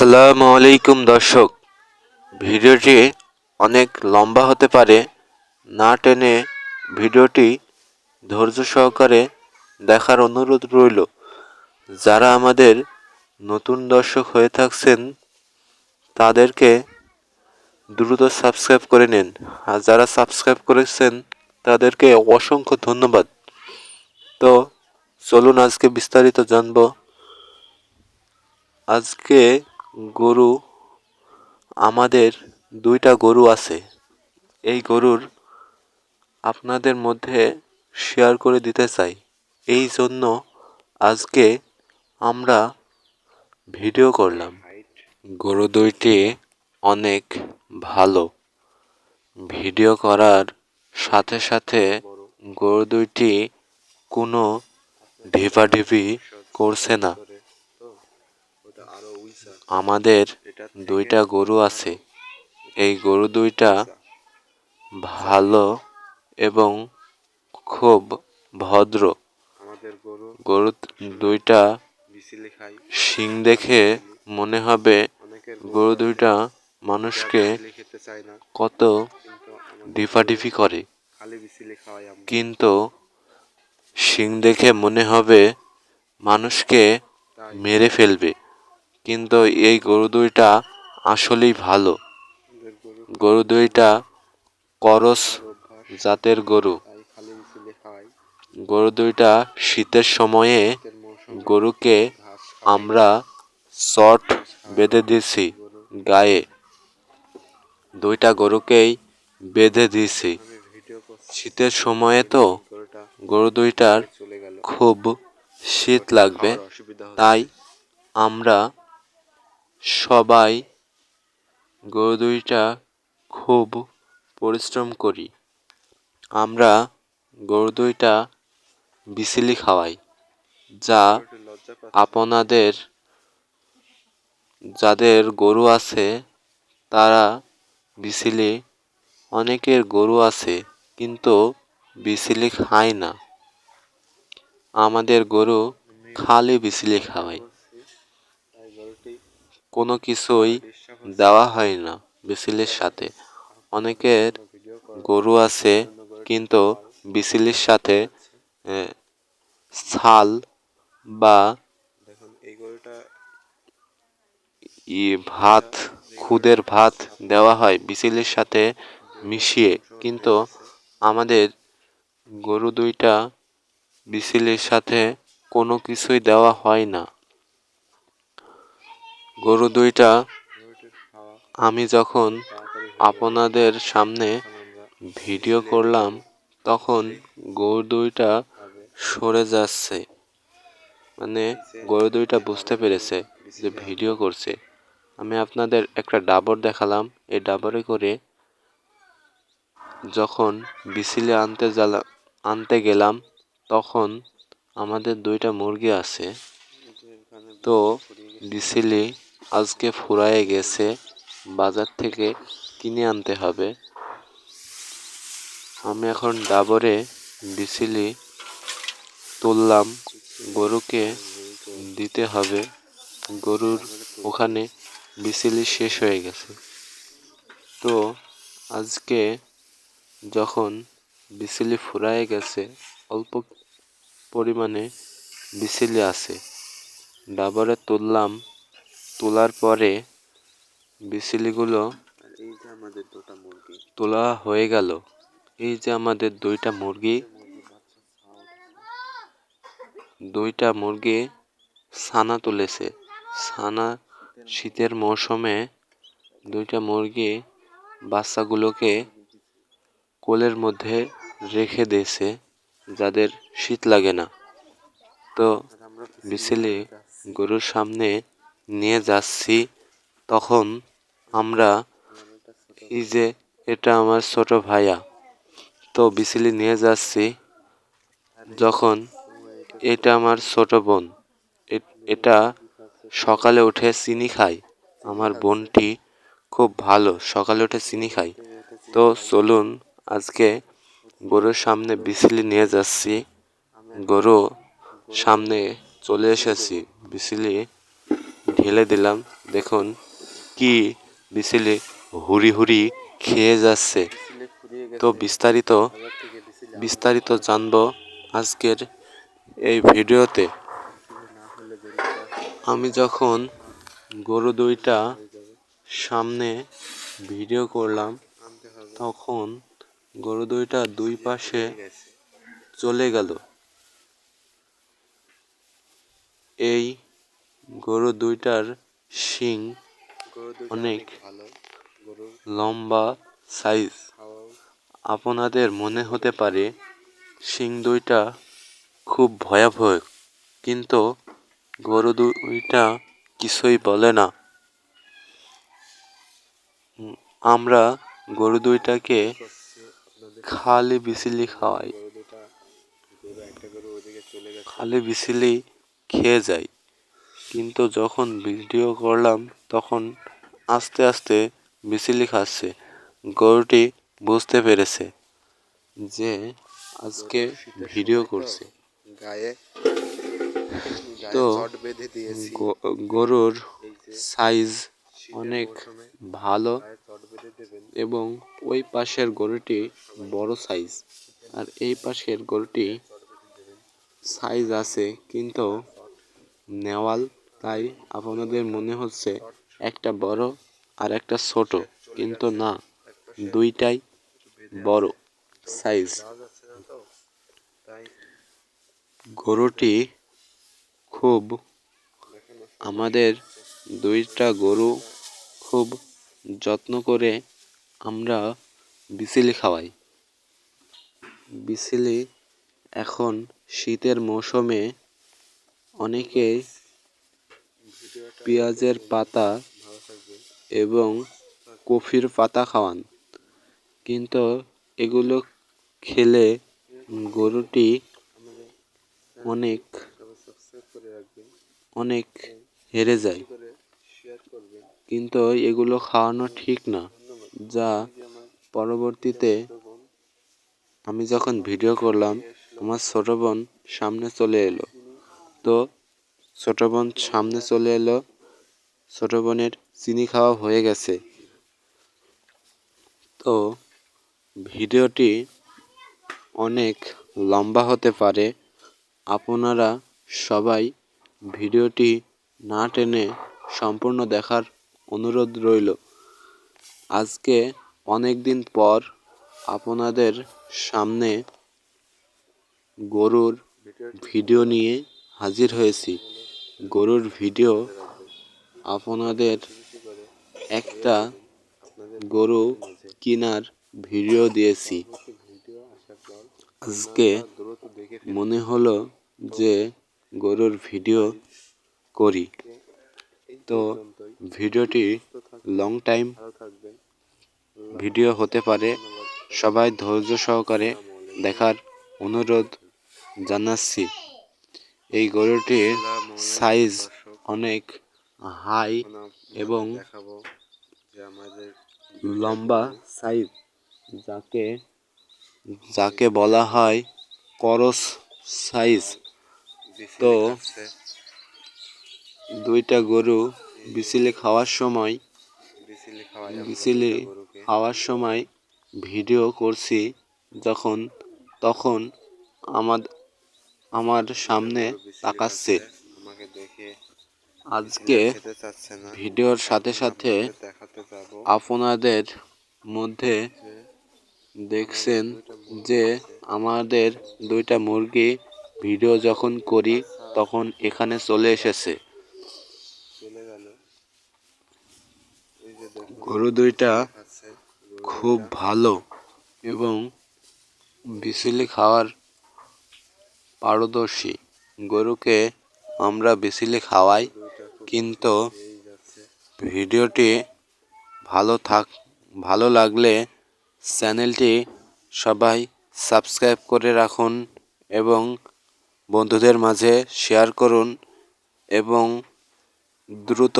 আসসালামু আলাইকুম দর্শক, ভিডিওটি অনেক লম্বা হতে পারে, না টেনে ভিডিওটি ধৈর্য সহকারে দেখার অনুরোধ রইল। যারা আমাদের নতুন দর্শক হয়ে থাকছেন তাদেরকে দ্রুত সাবস্ক্রাইব করে নিন, আর যারা সাবস্ক্রাইব করেছেন তাদেরকে অসংখ্য ধন্যবাদ। তো চলুন আজকে বিস্তারিত জানব। আজকে গরু আমাদের দুইটা গরু আছে। এই গরুর আপনাদের মধ্যে শেয়ার করে দিতে চাই, এই জন্য আজকে আমরা ভিডিও করলাম। গরু দুইটি অনেক ভালো। ভিডিও করার সাথে সাথে গরু দুইটি কোনো ঢিপাঢিপি করছে না। আমাদের দুইটা গরু আছে। এই গরু দুইটা ভালো এবং খুব ভদ্র। গরু দুইটা শিং দেখে মনে হবে গরু দুইটা মানুষকে কত ডিফাডিফি করে, কিন্তু শিং দেখে মনে হবে মানুষকে মেরে ফেলবে। কিন্তু এই গরু দুইটা আসলেই ভালো। গরু দুইটা করস জাতের গরু। গরু দুইটা শীতের সময়ে গরুকে আমরা চট বেঁধে দিয়েছি গায়ে। দুইটা গরুকেই বেঁধে দিয়েছি। শীতের সময়ে তো গরু দুইটার খুব শীত লাগবে, তাই আমরা সবাই গরু দুইটা খুব পরিশ্রম করি। আমরা গরু দুইটা বিচলি খাওয়াই, যা আপনাদের যাদের গরু আছে তারা বিচলি, অনেকের গরু আছে কিন্তু বিচলি খায় না। আমাদের গরু খালি বিচলি খাওয়াই, কোনো কিছুই দেওয়া হয় না বিচলির সাথে। অনেকের গরু আছে কিন্তু বিচলির সাথে ছাল বা ভাত, খুদের ভাত দেওয়া হয় বিচলির সাথে মিশিয়ে, কিন্তু আমাদের গরু দুইটা বিচলির সাথে কোনো কিছুই দেওয়া হয় না। গরু দুইটা আমি যখন আপনাদের সামনে ভিডিও করলাম তখন গরু দুইটা সরে যাচ্ছে, মানে গরু দুইটা বুঝতে পেরেছে যে ভিডিও করছে। আমি আপনাদের একটা ডাবর দেখালাম। এই ডাবরে করে যখন বিচলি আনতে গেলাম তখন আমাদের দুইটা মুরগি আছে, তো বিচলি আজকে ফুরায়ে গেছে, বাজার থেকে কিনে আনতে হবে। আমি এখন ডাবরে বিচলি তুললাম, গরুকে দিতে হবে। গরুর ওখানে বিচলি শেষ হয়ে গেছে, তো আজকে যখন বিচলি ফুরায়ে গেছে, অল্প পরিমাণে বিচলি আছে, ডাবরে তুললাম। তোলার পরে বিচলিগুলো তোলা হয়ে গেল। এই যে আমাদের দুইটা মুরগি ছানা তুলেছে। ছানা শীতের মৌসুমে দুইটা মুরগি বাচ্চাগুলোকে কোলের মধ্যে রেখে দিয়েছে, যাদের শীত লাগে না। তো বিচলি গরুর সামনে নিয়ে যাচ্ছি, তখন আমরা এই যে এটা আমার ছোট ভাইয়া, তো বিচলি নিয়ে যাচ্ছি যখন এটা আমার ছোট বোন। এটা সকালে উঠে চিনি খায়। আমার বোনটি খুব ভালো, সকালে উঠে চিনি খায়। তো চলুন আজকে গরুর সামনে বিচলি নিয়ে যাচ্ছি। গরু সামনে চলে এসেছি, বিচলি ঢেলে দিলাম। দেখুন কি বিসিলি হুড়ি হুড়ি খেয়ে যাচ্ছে। তো বিস্তারিত জানবো আজকের এই ভিডিওতে। আমি যখন গরু দুইটা সামনে ভিডিও করলাম তখন গরু দুইটা দুই পাশে চলে গেল। এই গরু দুইটার শিং অনেক লম্বা সাইজ। আপনাদের মনে হতে পারে শিং দুইটা খুব ভয়াবহ, কিন্তু গরু দুইটা কিছুই বলে না। আমরা গরু দুইটাকে খালি বিসিলি খাওয়াই, খালি বিসিলি খেয়ে যায়। কিন্তু যখন ভিডিও করলাম তখন আস্তে আস্তে বিসিলি খাচ্ছে। গরুটি বুঝতে পেরেছে যে আজকে ভিডিও করছে। তো গরুর সাইজ অনেক ভালো এবং ওই পাশের গরুটি বড় সাইজ, আর এই পাশের গরুটি সাইজ আছে কিন্তু নেওয়াল। তাই আপনাদের মনে হচ্ছে একটা বড় আর একটা ছোট, কিন্তু না, দুইটাই বড় সাইজ। গরুটি খুব আমাদের দুইটা গরু খুব যত্ন করে আমরা বিসিলি খাওয়াই। বিসিলি এখন শীতের মৌসুমে অনেকে পেঁয়াজের পাতা এবং কফির পাতা খাওয়ান, কিন্তু এগুলো খেলে গরুটি অনেক হেরে যায়। কিন্তু এগুলো খাওয়ানো ঠিক না। যা পরবর্তীতে আমি যখন ভিডিও করলাম আমার ছোট বোন সামনে চলে এলো। তো ছোট বোন সামনে চলে এলো, ছোট বোনের চিনি খাওয়া হয়ে গেছে। তো ভিডিওটি অনেক লম্বা হতে পারে। আপনারা সবাই ভিডিওটি না টেনে সম্পূর্ণ দেখার অনুরোধ রইল। আজকে অনেক দিন পর আপনাদের সামনে গরুর ভিডিও নিয়ে হাজির হয়েছি। গরুর ভিডিও আপনাদের একটা গরু কেনার ভিডিও দিয়েছি। আজকে মনে হলো যে গরুর ভিডিও করি। তো ভিডিওটি লং টাইম ভিডিও হতে পারে, সবাই ধৈর্য সহকারে দেখার অনুরোধ জানাচ্ছি। এই গরুটির সাইজ অনেক হাই এবং লম্বা সাইজ, যাকে বলা হয় করস সাইজ। তো দুইটা গরু বিসিলি খাওয়ার সময় ভিডিও করছি যখন, তখন আমার সামনে তাকাচ্ছে। আজকে ভিডিওর সাথে সাথে আপনাদের মধ্যে দেখছেন যে আমাদের দুইটা মুরগি ভিডিও যখন করি তখন এখানে চলে এসেছে। গরু দুইটা খুব ভালো এবং বিসিলি খাওয়ার পারদর্শী। গরুকে আমরা বিসিলি খাওয়াই, কিন্তু ভিডিওটি ভালো লাগলে চ্যানেলটি সবাই সাবস্ক্রাইব করে রাখুন এবং বন্ধুদের মাঝে শেয়ার করুন এবং দ্রুত